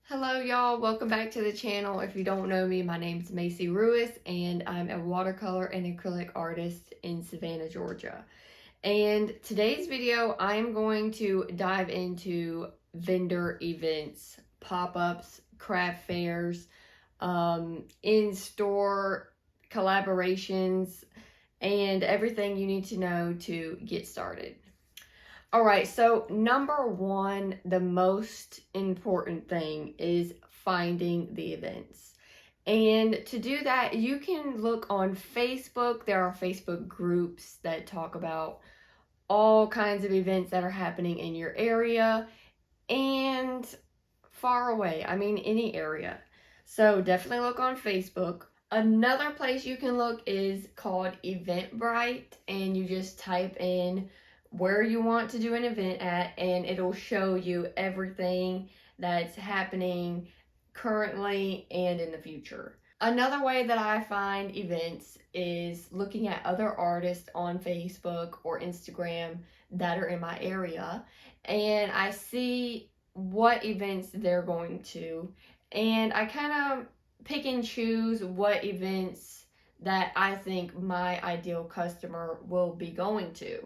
Hello y'all, welcome back to the channel. If you don't know me, my name is Macy Ruiz and I'm a watercolor and acrylic artist in Savannah, Georgia. And today's video, I'm going to dive into vendor events, pop-ups, craft fairs, in-store collaborations, and everything you need to know to get started. All right, so number one, the most important thing is finding the events. And to do that, you can look on Facebook. There are Facebook groups that talk about all kinds of events that are happening in your area and far away. I mean, any area. So definitely look on Facebook. Another place you can look is called Eventbrite, and you just type in where you want to do an event at, and it'll show you everything that's happening currently and in the future. Another way that I find events is looking at other artists on Facebook or Instagram that are in my area, and I see what events they're going to, and I kind of pick and choose what events that I think my ideal customer will be going to.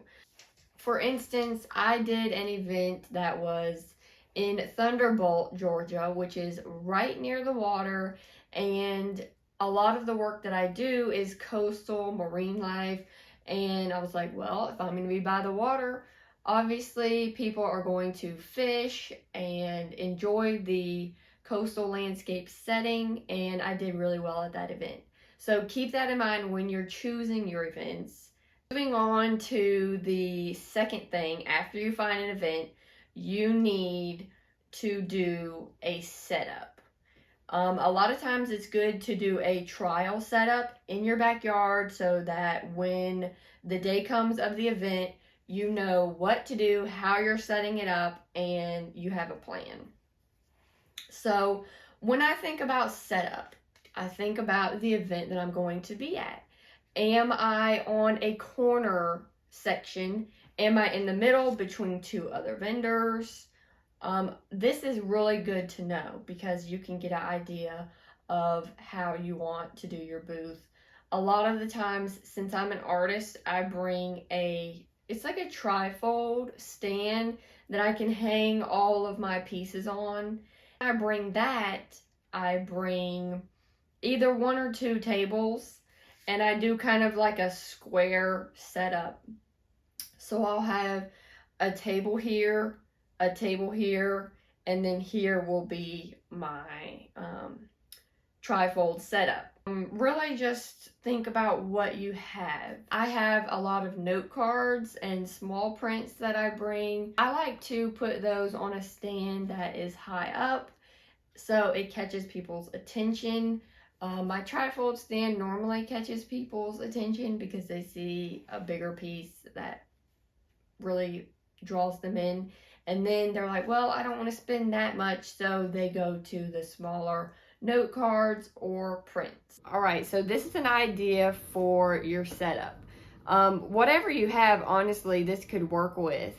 For instance, I did an event that was in Thunderbolt, Georgia, which is right near the water, and a lot of the work that I do is coastal marine life, and I was like, well, if I'm going to be by the water, obviously people are going to fish and enjoy the coastal landscape setting, and I did really well at that event. So keep that in mind when you're choosing your events. Moving on to the second thing, after you find an event, you need to do a setup. A lot of times it's good to do a trial setup in your backyard so that when the day comes of the event, you know what to do, how you're setting it up, and you have a plan. So when I think about setup, I think about the event that I'm going to be at. Am I on a corner section? Am I in the middle between two other vendors? This is really good to know because you can get an idea of how you want to do your booth. A lot of the times, since I'm an artist, I bring it's like a trifold stand that I can hang all of my pieces on. I bring either one or two tables, and I do kind of like a square setup. So I'll have a table here, and then here will be my trifold setup. Really just think about what you have. I have a lot of note cards and small prints that I bring. I like to put those on a stand that is high up so it catches people's attention. My trifold stand normally catches people's attention because they see a bigger piece that really draws them in. And then they're like, well, I don't want to spend that much, so they go to the smaller note cards or prints. All right, so this is an idea for your setup. Whatever you have, honestly, this could work with.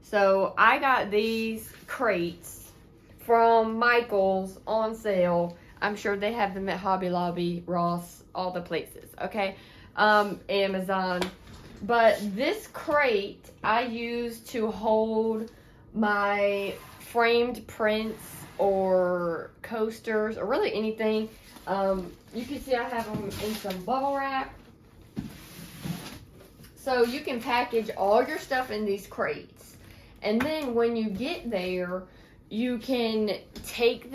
So I got these crates from Michael's on sale. I'm sure they have them at Hobby Lobby, Ross, all the places, okay? Amazon. But this crate I use to hold my framed prints or coasters or really anything. You can see I have them in some bubble wrap. So you can package all your stuff in these crates. And then when you get there, you can take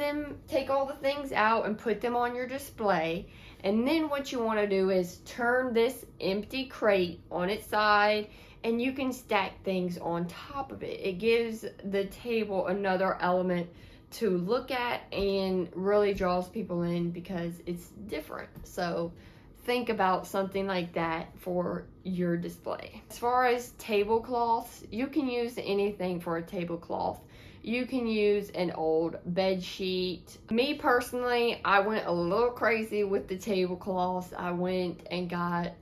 all the things out and put them on your display. And then what you want to do is turn this empty crate on its side, and you can stack things on top of it. It gives the table another element to look at and really draws people in because it's different. So think about something like that for your display. As far as tablecloths, you can use anything for a tablecloth. You can use an old bed sheet. Me personally, I went a little crazy with the tablecloths. I went and got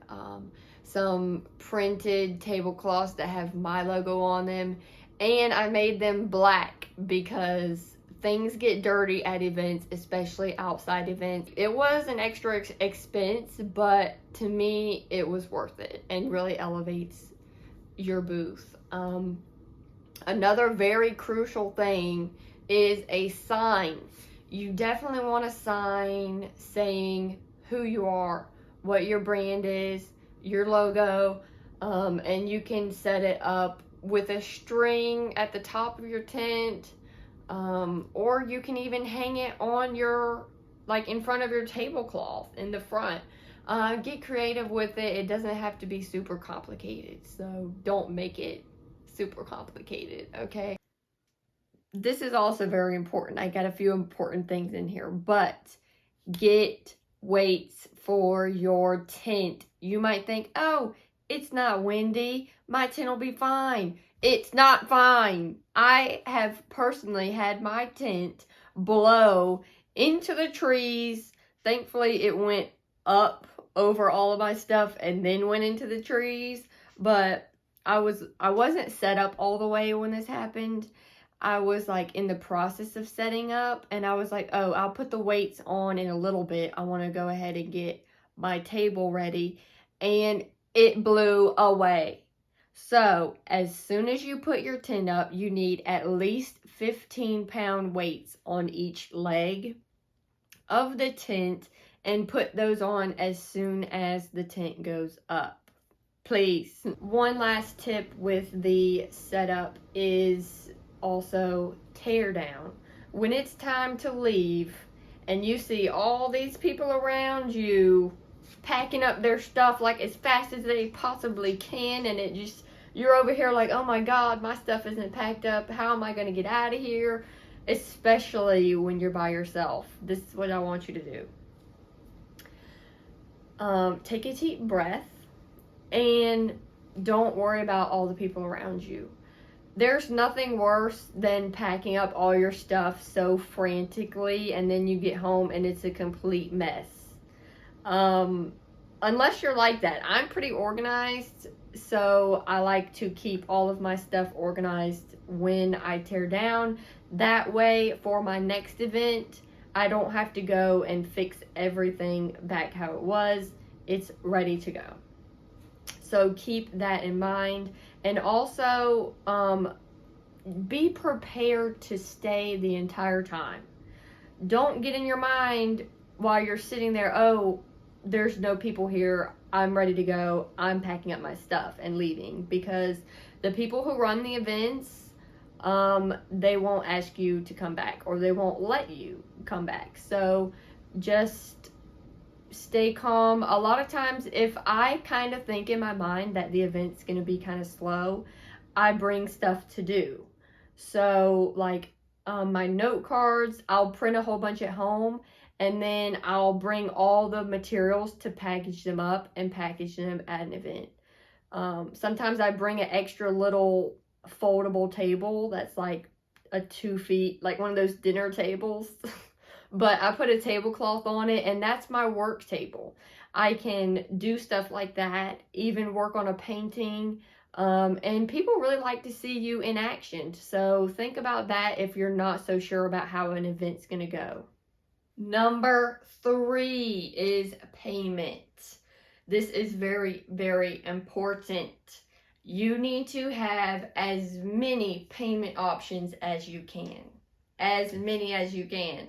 some printed tablecloths that have my logo on them, and I made them black because Things get dirty at events, especially outside events. It was an extra expense, but to me, it was worth it and really elevates your booth. Another very crucial thing is a sign. You definitely want a sign saying who you are, what your brand is, your logo, and you can set it up with a string at the top of your tent, or you can even hang it on your, like in front of your tablecloth in the front. Get creative with it. It doesn't have to be super complicated, so don't make it super complicated, okay? This is also very important. I got a few important things in here, but get weights for your tent. You might think, oh, it's not windy, my tent will be fine. It's not fine. I have personally had my tent blow into the trees. Thankfully, it went up over all of my stuff and then went into the trees, but I wasn't set up all the way when this happened. I was like in the process of setting up, and I was like, oh, I'll put the weights on in a little bit. I want to go ahead and get my table ready, and it blew away. So as soon as you put your tent up, you need at least 15-pound weights on each leg of the tent, and put those on as soon as the tent goes up, please. One last tip with the setup is also tear down. When it's time to leave and you see all these people around you packing up their stuff like as fast as they possibly can, and it just, you're over here like, oh my god, my stuff isn't packed up, how am I going to get out of here? Especially when you're by yourself. This is what I want you to do. Take a deep breath and don't worry about all the people around you. There's nothing worse than packing up all your stuff so frantically and then you get home and it's a complete mess. Unless you're like that. I'm pretty organized, so I like to keep all of my stuff organized when I tear down. That way, for my next event, I don't have to go and fix everything back how it was. It's ready to go. So keep that in mind. And also, be prepared to stay the entire time. Don't get in your mind while you're sitting there, oh, there's no people here, I'm ready to go, I'm packing up my stuff and leaving. Because the people who run the events, they won't ask you to come back, or they won't let you come back. So just stay calm. A lot of times, if I kind of think in my mind that the event's going to be kind of slow, I bring stuff to do. So like my note cards, I'll print a whole bunch at home, and then I'll bring all the materials to package them up and package them at an event. Sometimes I bring an extra little foldable table that's like a 2 feet, like one of those dinner tables. But I put a tablecloth on it, and that's my work table. I can do stuff like that, even work on a painting. And people really like to see you in action. So think about that if you're not so sure about how an event's going to go. Number 3 is payment. This is very, very important. You need to have as many payment options as you can. As many as you can.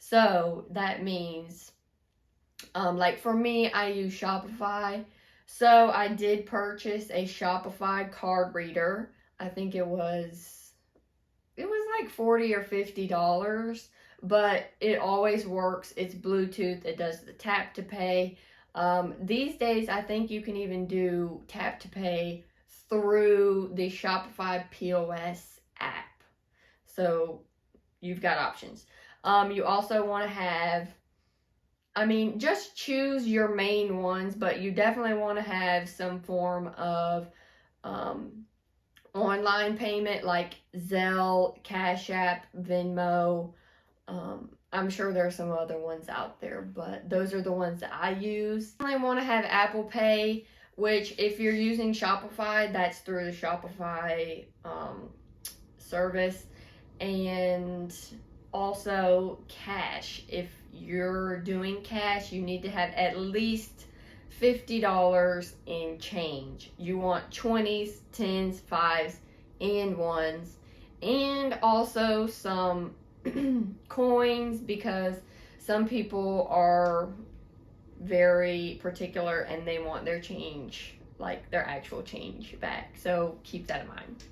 So that means, like for me, I use Shopify. So I did purchase a Shopify card reader. I think it was like $40 or $50, but it always works. It's Bluetooth. It does the tap to pay. These days, I think you can even do tap to pay through the Shopify POS app. So you've got options. You also want to have, just choose your main ones, but you definitely want to have some form of online payment like Zelle, Cash App, Venmo. I'm sure there are some other ones out there, but those are the ones that I use. I want to have Apple Pay, which if you're using Shopify, that's through the Shopify service. And also cash. If you're doing cash, you need to have at least $50 in change. You want 20s, 10s, 5s, and 1s, and also some coins, because some people are very particular and they want their change, like their actual change, back. So keep that in mind.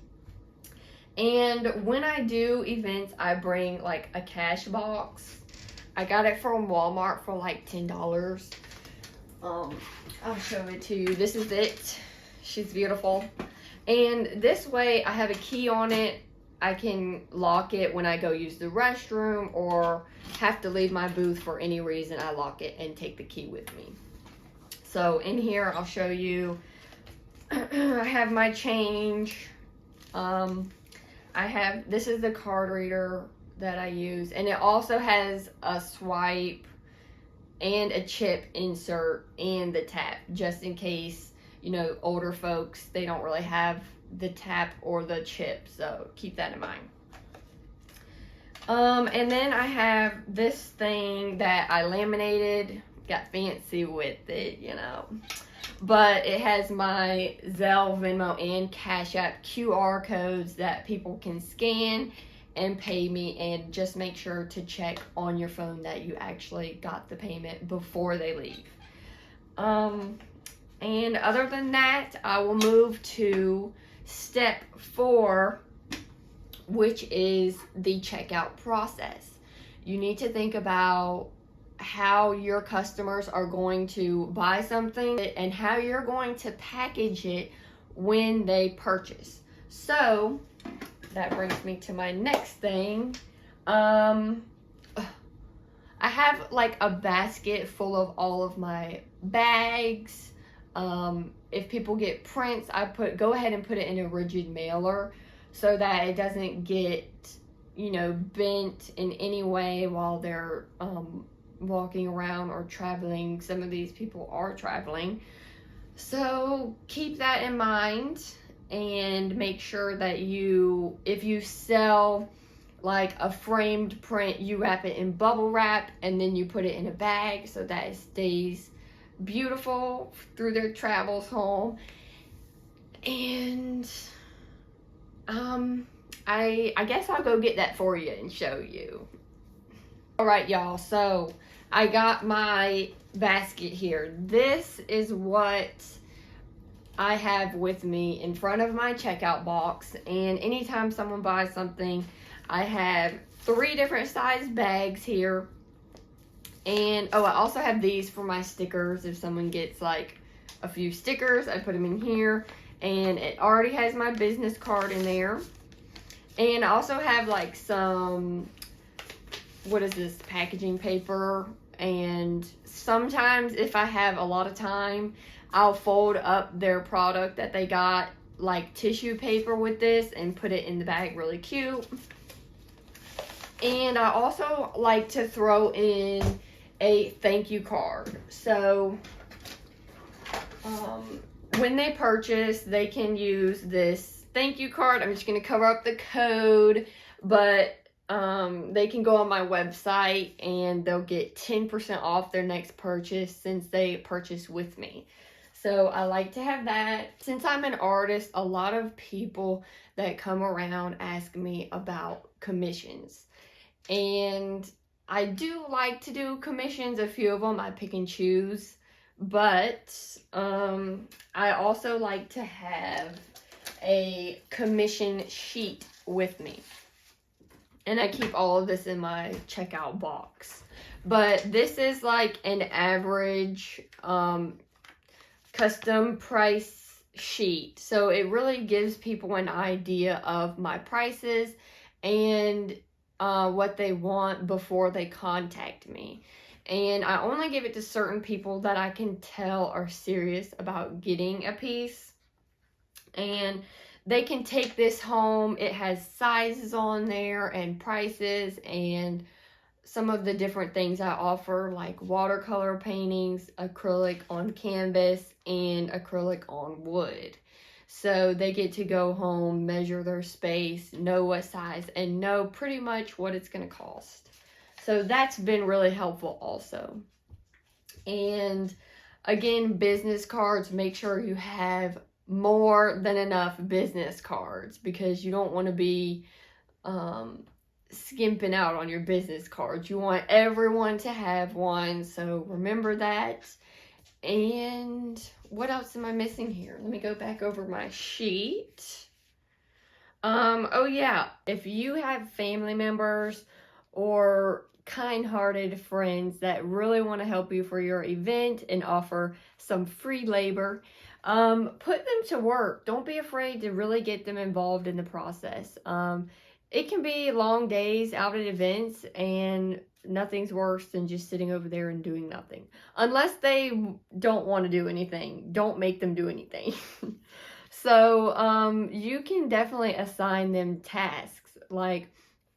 And when I do events, I bring like a cash box. I got it from Walmart for like $10. I'll show it to you. This is it. She's beautiful. And this way I have a key on it. I can lock it when I go use the restroom or have to leave my booth for any reason. I lock it and take the key with me. So in here, I'll show you. I have my change. This is the card reader that I use, and it also has a swipe and a chip insert and the tap, just in case, you know, older folks, they don't really have the tap or the chip, so keep that in mind. And then I have this thing that I laminated, got fancy with it, you know, but it has my Zelle, Venmo, and Cash App QR codes that people can scan and pay me, and just make sure to check on your phone that you actually got the payment before they leave. And other than that, I will move to step 4, which is the checkout process. You need to think about how your customers are going to buy something and how you're going to package it when they purchase. So that brings me to my next thing. I have like a basket full of all of my bags. If people get prints, I go ahead and put it in a rigid mailer so that it doesn't get, you know, bent in any way while they're walking around or traveling. Some of these people are traveling. So keep that in mind, and make sure that if you sell like a framed print, you wrap it in bubble wrap and then you put it in a bag so that it stays beautiful through their travels home. And I guess I'll go get that for you and show you. All right, y'all, so I got my basket here. This is what I have with me in front of my checkout box, and anytime someone buys something, I have 3 different size bags here. And I also have these for my stickers. If someone gets like a few stickers, I put them in here, and it already has my business card in there. And I also have like some, what is this, packaging paper. And sometimes if I have a lot of time, I'll fold up their product that they got, like tissue paper, with this and put it in the bag really cute. And I also like to throw in a thank you card. So when they purchase, they can use this thank you card. I'm just going to cover up the code, but they can go on my website and they'll get 10% off their next purchase since they purchase with me. So I like to have that. Since I'm an artist, a lot of people that come around ask me about commissions. And I do like to do commissions, a few of them I pick and choose. But I also like to have a commission sheet with me. And I keep all of this in my checkout box. But this is like an average custom price sheet. So it really gives people an idea of my prices and what they want before they contact me. And I only give it to certain people that I can tell are serious about getting a piece. And they can take this home. It has sizes on there and prices and some of the different things I offer, like watercolor paintings, acrylic on canvas, and acrylic on wood. So they get to go home, measure their space, know what size, and know pretty much what it's going to cost. So that's been really helpful also. And again, business cards, make sure you have more than enough business cards, because you don't want to be skimping out on your business cards. You want everyone to have one, so remember that. And what else am I missing here? Let me go back over my sheet. Oh yeah, if you have family members or kind-hearted friends that really want to help you for your event and offer some free labor, put them to work. Don't be afraid to really get them involved in the process. It can be long days out at events, and nothing's worse than just sitting over there and doing nothing. Unless they don't want to do anything, don't make them do anything. So you can definitely assign them tasks. Like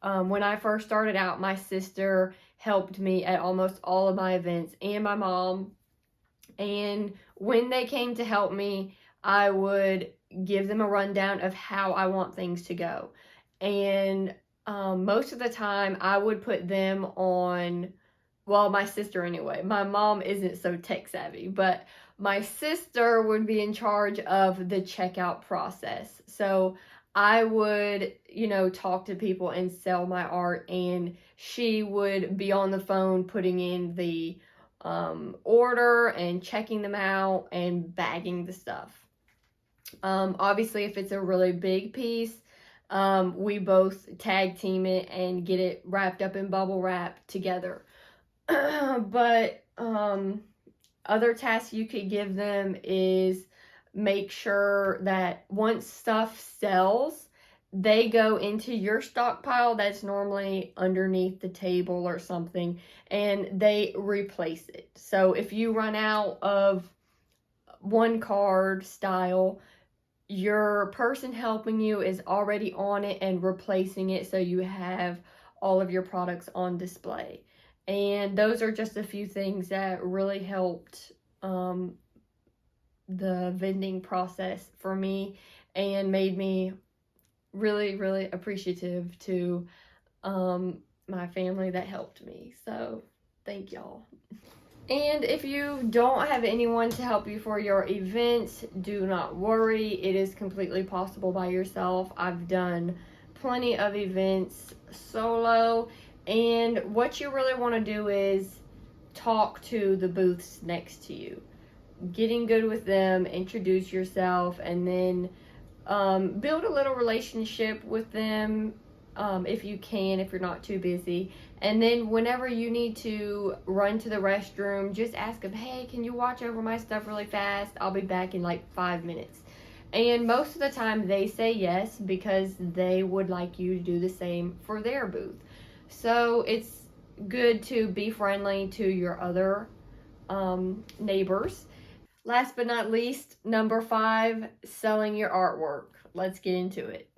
when I first started out, my sister helped me at almost all of my events, and my mom. And when they came to help me, I would give them a rundown of how I want things to go. And most of the time, I would put them on, well, my sister anyway. My mom isn't so tech savvy, but my sister would be in charge of the checkout process. So I would, talk to people and sell my art, and she would be on the phone putting in the order and checking them out and bagging the stuff. Obviously, if it's a really big piece, we both tag team it and get it wrapped up in bubble wrap together. But other tasks you could give them is make sure that once stuff sells, they go into your stockpile that's normally underneath the table or something, and they replace it. So if you run out of one card style, your person helping you is already on it and replacing it, so you have all of your products on display. And those are just a few things that really helped the vending process for me, and made me really, really appreciative to my family that helped me. So thank y'all. And if you don't have anyone to help you for your events, do not worry. It is completely possible by yourself. I've done plenty of events solo, and what you really want to do is talk to the booths next to you. Getting good with them, introduce yourself, and then build a little relationship with them if you can, if you're not too busy. And then whenever you need to run to the restroom, just ask them, hey, can you watch over my stuff really fast? I'll be back in like 5 minutes. And most of the time they say yes, because they would like you to do the same for their booth. So it's good to be friendly to your other neighbors. Last but not least, number 5, selling your artwork. Let's get into it.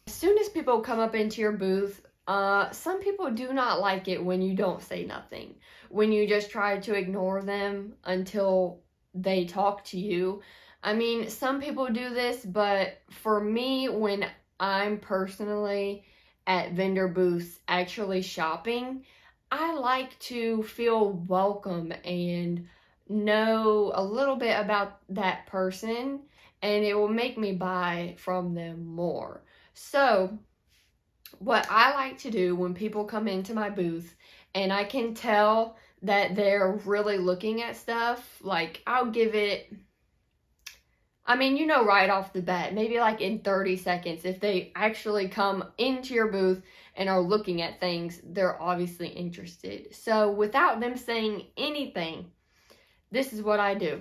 As soon as people come up into your booth, some people do not like it when you don't say nothing, when you just try to ignore them until they talk to you. I mean, some people do this, but for me, when I'm personally at vendor booths actually shopping, I like to feel welcome and know a little bit about that person, and it will make me buy from them more. So what I like to do when people come into my booth and I can tell that they're really looking at stuff, like I'll give it, right off the bat, maybe like in 30 seconds, if they actually come into your booth and are looking at things, they're obviously interested. So without them saying anything, this is what I do.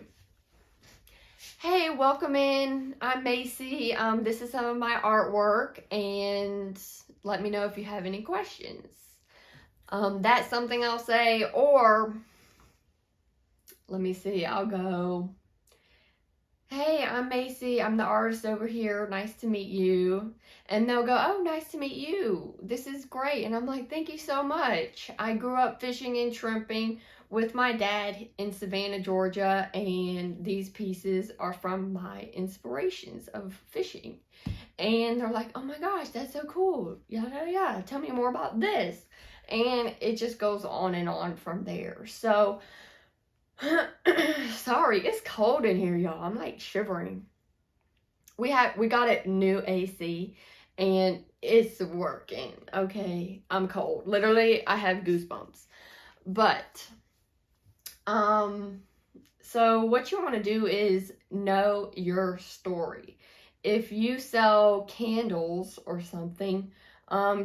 Hey, welcome in. I'm Macy. This is some of my artwork, and let me know if you have any questions. That's something I'll say. Or let me see, I'll go, hey, I'm Macy, I'm the artist over here, nice to meet you. And they'll go, oh, nice to meet you, this is great. And I'm like, thank you so much. I grew up fishing and shrimping with my dad in Savannah, Georgia, and these pieces are from my inspirations of fishing. And they're like, oh my gosh, that's so cool, yada yada, tell me more about this. And it just goes on and on from there. So sorry, it's cold in here, y'all. I'm like shivering. We got a new AC and it's working. Okay, I'm cold. Literally, I have goosebumps. But so what you want to do is know your story. If you sell candles or something,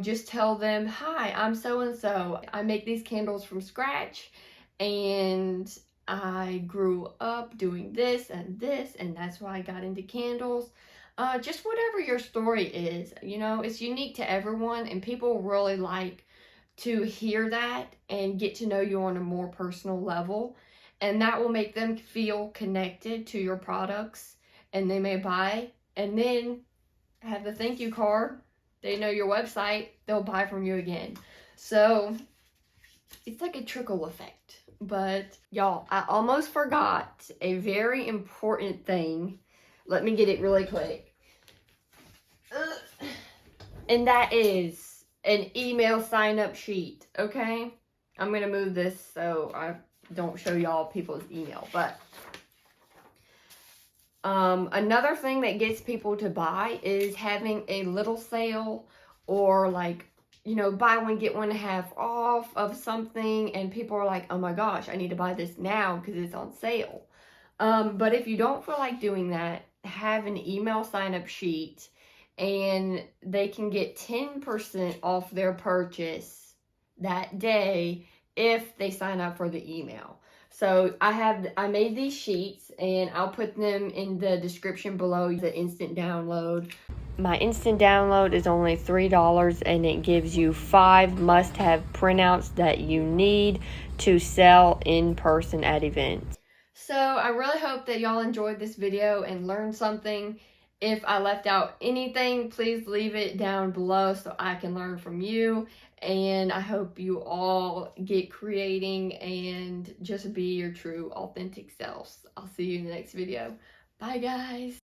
just tell them, hi, I'm so and so. I make these candles from scratch, and I grew up doing this, and that's why I got into candles. Just whatever your story is, it's unique to everyone, and people really like to hear that and get to know you on a more personal level. And that will make them feel connected to your products, and they may buy and then have the thank you card. They know your website, they'll buy from you again. So it's like a trickle effect. But y'all, I almost forgot a very important thing. Let me get it really quick. And that is an email sign up sheet. Okay, I'm gonna move this so I don't show y'all people's email. But another thing that gets people to buy is having a little sale, or like, buy one get one half off of something, and people are like, oh my gosh, I need to buy this now because it's on sale. But if you don't feel like doing that, have an email sign up sheet, and they can get 10% off their purchase that day if they sign up for the email. So I made these sheets, and I'll put them in the description below, the instant download. My instant download is only $3, and it gives you 5 must-have printouts that you need to sell in person at events. So I really hope that y'all enjoyed this video and learned something. If I left out anything, please leave it down below so I can learn from you. And I hope you all get creating and just be your true, authentic selves. I'll see you in the next video. Bye, guys.